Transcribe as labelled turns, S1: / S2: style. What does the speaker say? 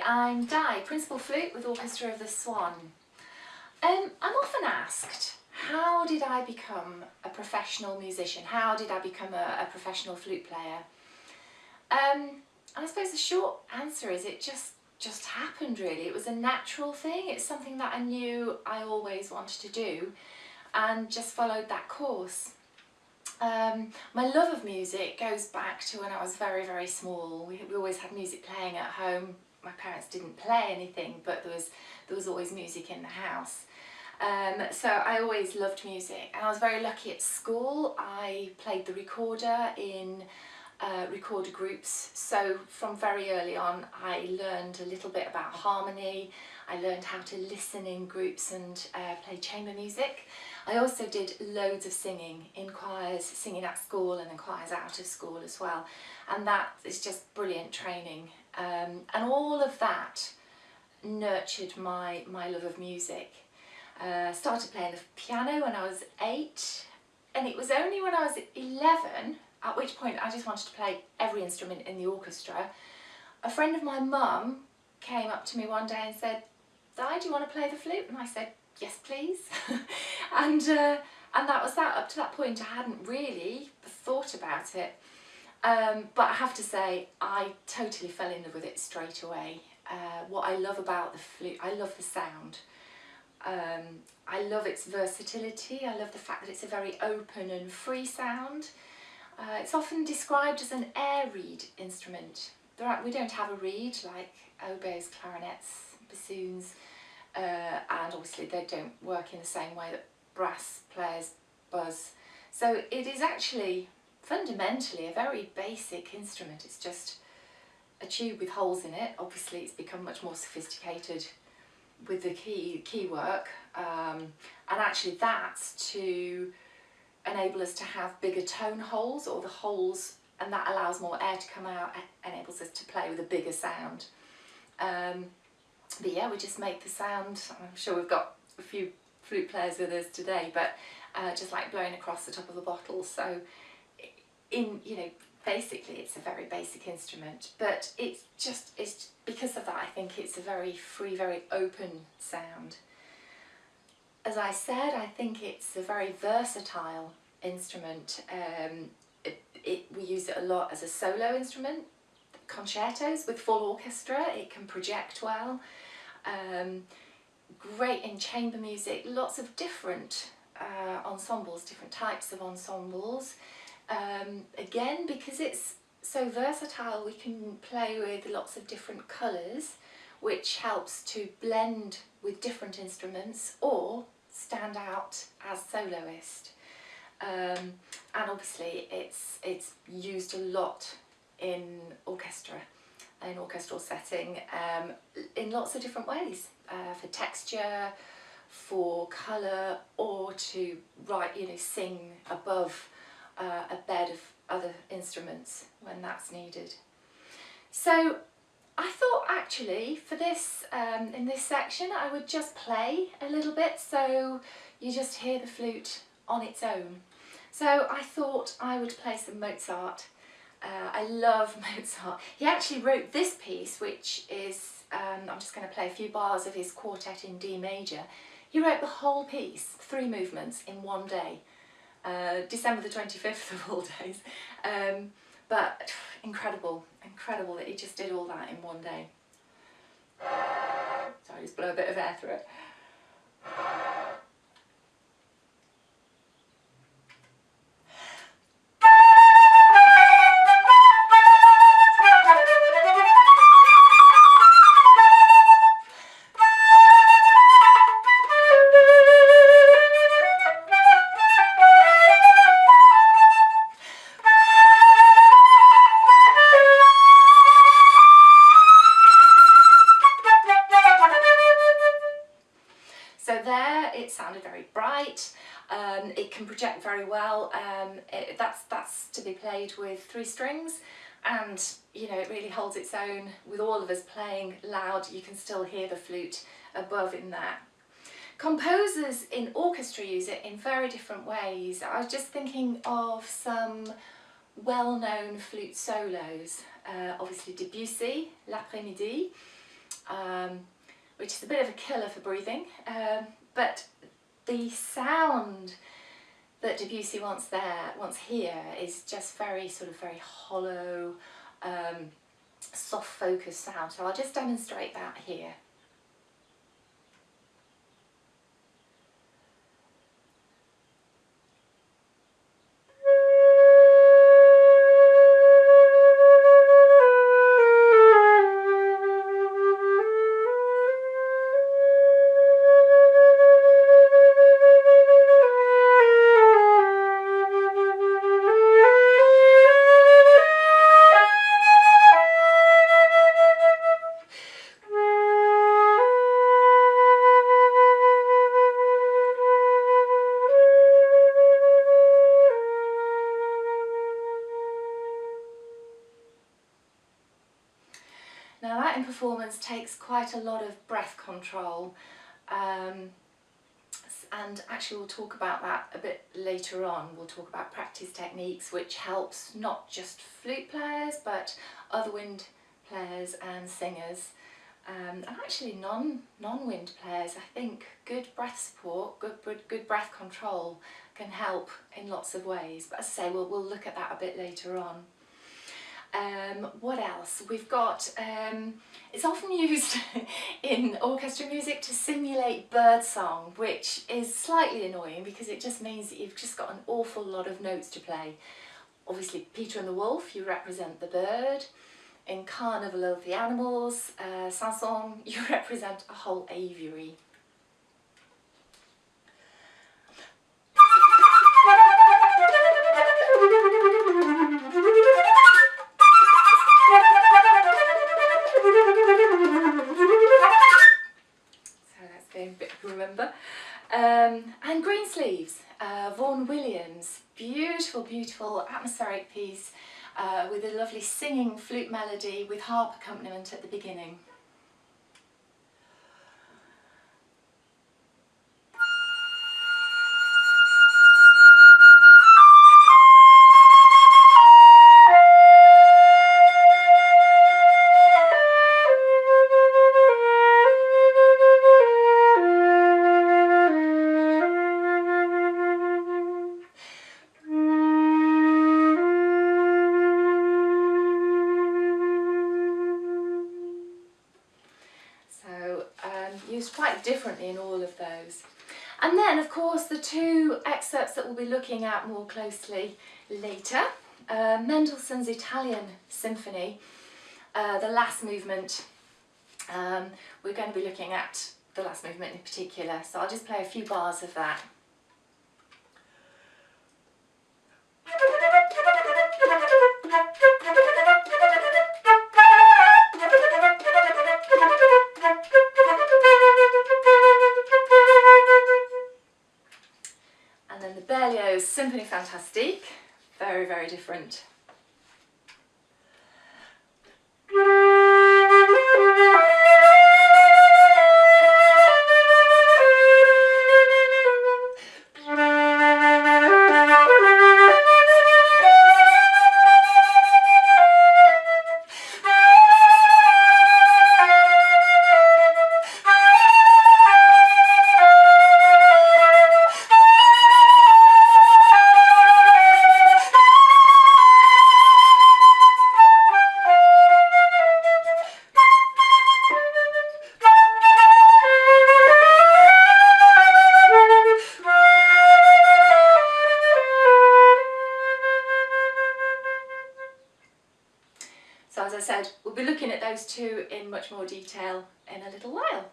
S1: Hi, I'm Di, Principal Flute with Orchestra of the Swan. I'm often asked, how did I become a professional musician? How did I become a professional flute player? And I suppose the short answer is it just happened really. It was a natural thing. It's something that I knew I always wanted to do and just followed that course. My love of music goes back to when I was very, very small. We always had music playing at home. My parents didn't play anything, but there was always music in the house. So I always loved music, and I was very lucky at school. I played the recorder in recorder groups, so from very early on I learned a little bit about harmony. I learned how to listen in groups and play chamber music. I also did loads of singing in choirs, singing at school and in choirs out of school as well, and that is just brilliant training, and all of that nurtured my love of music. Started playing the piano when I was 8, and it was only when I was 11, at which point I just wanted to play every instrument in the orchestra. A friend of my mum came up to me one day and said, "Di, do you want to play the flute?" And I said, "Yes, please." and that was that. Up to that point I hadn't really thought about it, but I have to say I totally fell in love with it straight away. What I love about the flute, I love the sound. I love its versatility. I love the fact that it's a very open and free sound. It's often described as an air reed instrument. We don't have a reed like oboes, clarinets, bassoons, and obviously they don't work in the same way that brass players buzz. So it is actually fundamentally a very basic instrument. It's just a tube with holes in it. Obviously it's become much more sophisticated with the key work, and actually that's to enable us to have bigger tone holes, or the holes, and that allows more air to come out, enables us to play with a bigger sound. But yeah, we just make the sound. I'm sure we've got a few flute players with us today, but just like blowing across the top of a bottle. So basically it's a very basic instrument, but it's because of that I think it's a very free, very open sound. As I said, I think it's a very versatile instrument. We use it a lot as a solo instrument, concertos with full orchestra. It can project well. Great in chamber music, lots of different ensembles, different types of ensembles. Again, because it's so versatile, we can play with lots of different colours, which helps to blend with different instruments or stand out as soloist. And obviously it's used a lot in orchestra, in orchestral setting, in lots of different ways, for texture, for colour, or to sing above a bed of other instruments when that's needed. So I thought actually for this, in this section, I would just play a little bit so you just hear the flute on its own. So I thought I would play some Mozart. I love Mozart. He actually wrote this piece, which is, I'm just going to play a few bars of his quartet in D major. He wrote the whole piece, 3 movements in one day. December the 25th of all days, but incredible that he just did all that in one day. So I just blow a bit of air through it. So there, it sounded very bright. It can project very well. That's to be played with 3 strings, and it really holds its own with all of us playing loud. You can still hear the flute above in that. Composers in orchestra use it in very different ways. I was just thinking of some well-known flute solos. Obviously Debussy, L'Après-Midi, which is a bit of a killer for breathing, but the sound that Debussy wants here is just very hollow, soft focused sound. So I'll just demonstrate that here. Now that in performance takes quite a lot of breath control, and actually we'll talk about that a bit later on. We'll talk about practice techniques which helps not just flute players but other wind players and singers, and actually non-wind players. I think good breath support, good breath control can help in lots of ways, but as I say, we'll look at that a bit later on. What else? We've got, it's often used in orchestra music to simulate birdsong, which is slightly annoying because it just means that you've just got an awful lot of notes to play. Obviously Peter and the Wolf, you represent the bird. In Carnival of the Animals, Sanson, you represent a whole aviary. Remember, and Greensleeves, Vaughan Williams, beautiful atmospheric piece with a lovely singing flute melody with harp accompaniment at the beginning. Used quite differently in all of those. And then of course the two excerpts that we'll be looking at more closely later, Mendelssohn's Italian Symphony, the last movement. We're going to be looking at the last movement in particular, so I'll just play a few bars of that. Berlioz's Symphonie Fantastique, very different. So as I said, we'll be looking at those two in much more detail in a little while.